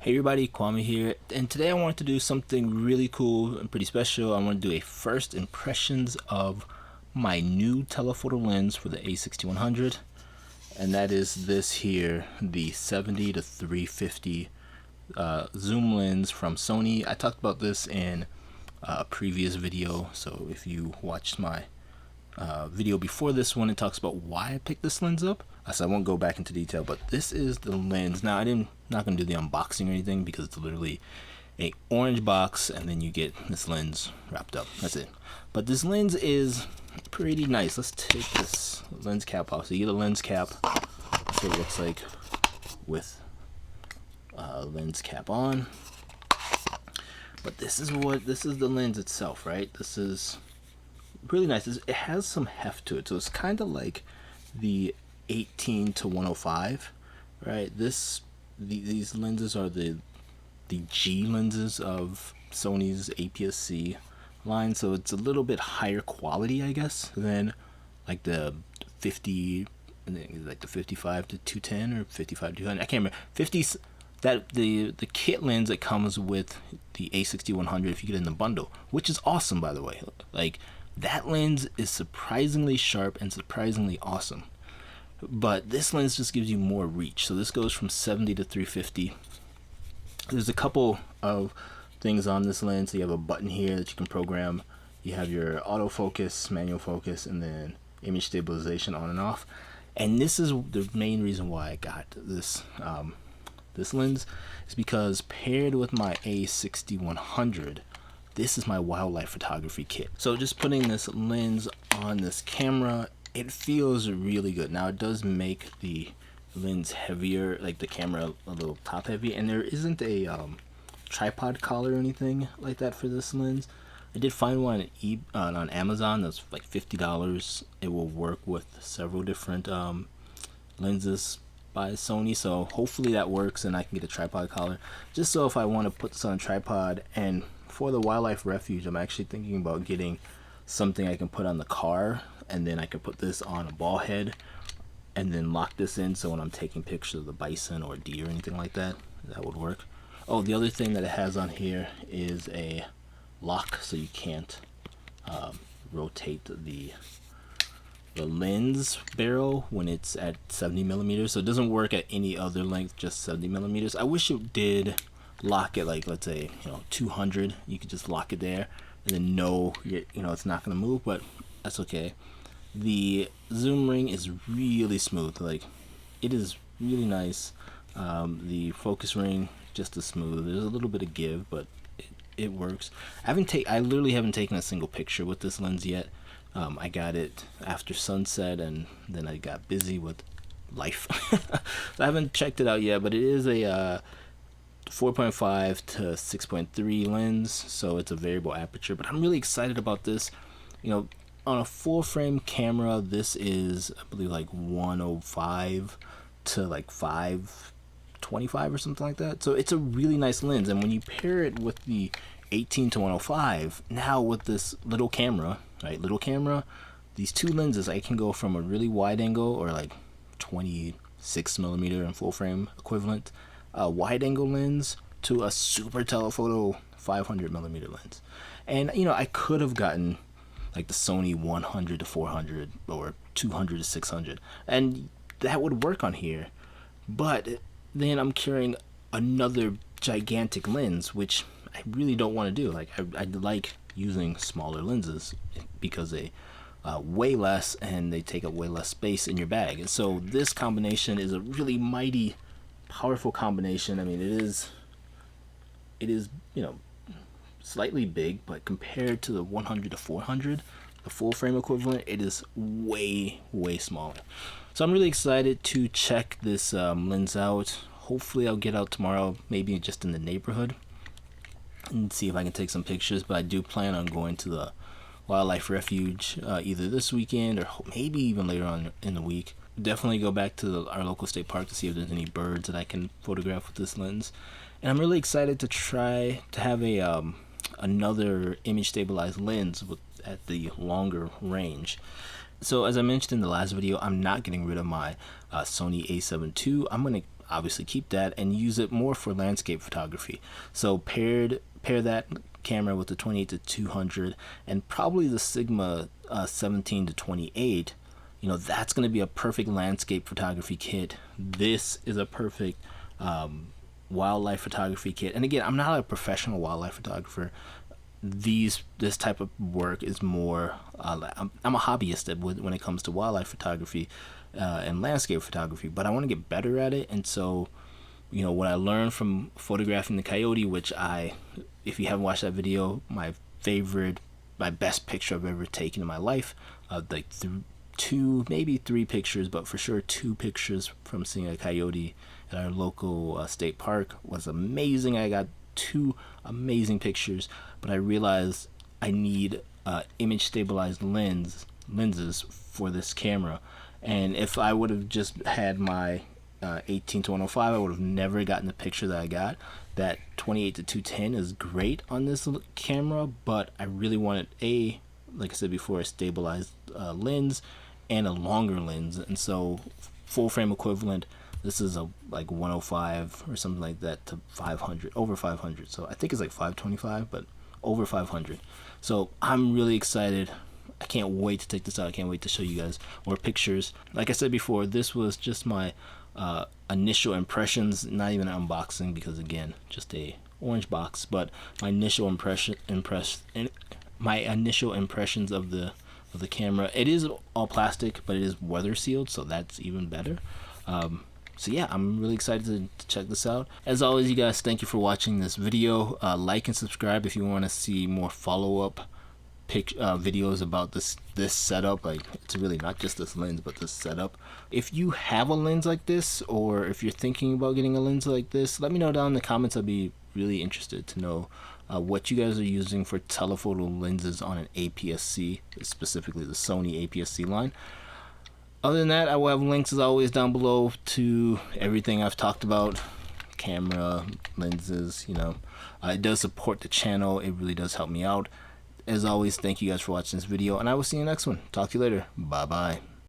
Hey everybody, Kwame here, and today I wanted to do something really cool and pretty special. I want to do a first impressions of my new telephoto lens for the A6100, and that is this here, the 70 to 350 zoom lens from Sony. I talked about this in a previous video, so if you watched my video before this one, it talks about why I picked this lens up. So I won't go back into detail, but this is the lens. Now not gonna do the unboxing or anything because it's literally a orange box and then you get this lens wrapped up. That's it. But this lens is pretty nice. Let's take this lens cap off. So you get a lens cap. That's what it looks like with lens cap on. But this is the lens itself, right? This is really nice. It has some heft to it, so it's kind of like the 18 to 105, right? These lenses are the G lenses of Sony's APS-C line, so it's a little bit higher quality, I guess, than like the 50, like the 55 to 210 or 55 to 200. I can't remember. 50s. That the kit lens that comes with the A6100 if you get it in the bundle, which is awesome, by the way. Like, that lens is surprisingly sharp and surprisingly awesome. But this lens just gives you more reach. So this goes from 70 to 350. There's a couple of things on this lens. So you have a button here that you can program. You have your autofocus, manual focus, and then image stabilization on and off. And this is the main reason why I got this this lens, is because paired with my A6100, this is my wildlife photography kit. So just putting this lens on this camera, it feels really good. Now it does make the lens heavier, like the camera a little top heavy, and there isn't a tripod collar or anything like that for this lens. I did find one on Amazon that's like $50. It will work with several different lenses by Sony, so hopefully that works and I can get a tripod collar, just so if I want to put this on a tripod. And for the wildlife refuge, I'm actually thinking about getting something I can put on the car, and then I can put this on a ball head and then lock this in, so when I'm taking pictures of the bison or deer or anything like that, that would work. Oh, the other thing that it has on here is a lock, so you can't rotate the lens barrel when it's at 70 millimeters. So it doesn't work at any other length, just 70 millimeters. I wish it did lock it, like, let's say, 200. You could just lock it there and then know it's not going to move, but that's okay. The zoom ring is really smooth. Like, it is really nice. The focus ring just as smooth. There's a little bit of give, but it works. I literally haven't taken a single picture with this lens yet. I got it after sunset, and then I got busy with life. So I haven't checked it out yet, but it is a 4.5 to 6.3 lens, so it's a variable aperture. But I'm really excited about this. On a full frame camera, this is, I believe, like 105 to like 525 or something like that. So it's a really nice lens, and when you pair it with the 18 to 105, now with this little camera, these two lenses, I can go from a really wide angle, or like 26 millimeter in full frame equivalent wide angle lens, to a super telephoto 500 millimeter lens. And I could have gotten like the Sony 100 to 400 or 200 to 600, and that would work on here. But then I'm carrying another gigantic lens, which I really don't want to do. Like, I like using smaller lenses because they weigh less and they take up way less space in your bag. And so this combination is a really mighty, powerful combination. I mean, it is slightly big, but compared to the 100 to 400, the full frame equivalent, it is way smaller. So I'm really excited to check this lens out. Hopefully I'll get out tomorrow, maybe just in the neighborhood, and see if I can take some pictures. But I do plan on going to the wildlife refuge either this weekend or maybe even later on in the week. Definitely go back to our local state park to see if there's any birds that I can photograph with this lens. And I'm really excited to try to have a another image stabilized lens at the longer range. So as I mentioned in the last video, I'm not getting rid of my Sony A7 II. obviously keep that and use it more for landscape photography. So pair that camera with the 28-200 and probably the Sigma 17-28. You know, that's going to be a perfect landscape photography kit. This is a perfect wildlife photography kit. And again, I'm not a professional wildlife photographer. This type of work is more I'm a hobbyist when it comes to wildlife photography and landscape photography, but I want to get better at it. And so, you know, what I learned from photographing the coyote, which if you haven't watched that video, my best picture I've ever taken in my life, like two, maybe three pictures, but for sure 2 pictures from seeing a coyote at our local state park was amazing. I got 2 amazing pictures, but I realized I need image stabilized lenses for this camera. And if I would have just had my 18-105, I would have never gotten the picture that I got. That 28-210 is great on this camera, but I really wanted like I said before, a stabilized lens and a longer lens. And so full frame equivalent, this is a like 105 or something like that to 500, over 500. So I think it's like 525, but over 500. So I'm really excited. I can't wait to take this out. I can't wait to show you guys more pictures. Like I said before, this was just my initial impressions, not even an unboxing, because again, just a orange box, but my initial impressions of the camera. It is all plastic, but it is weather sealed, so that's even better. So yeah, I'm really excited to check this out. As always, you guys, thank you for watching this video. Like and subscribe if you want to see more follow-up videos about this setup. Like, it's really not just this lens, but this setup. If you have a lens like this, or if you're thinking about getting a lens like this, let me know down in the comments. I'd be really interested to know what you guys are using for telephoto lenses on an APS-C, specifically the Sony APS-C line. Other than that, I will have links as always down below to everything I've talked about, camera, lenses, you know. It does support the channel. It really does help me out. As always, thank you guys for watching this video, and I will see you in the next one. Talk to you later. Bye bye.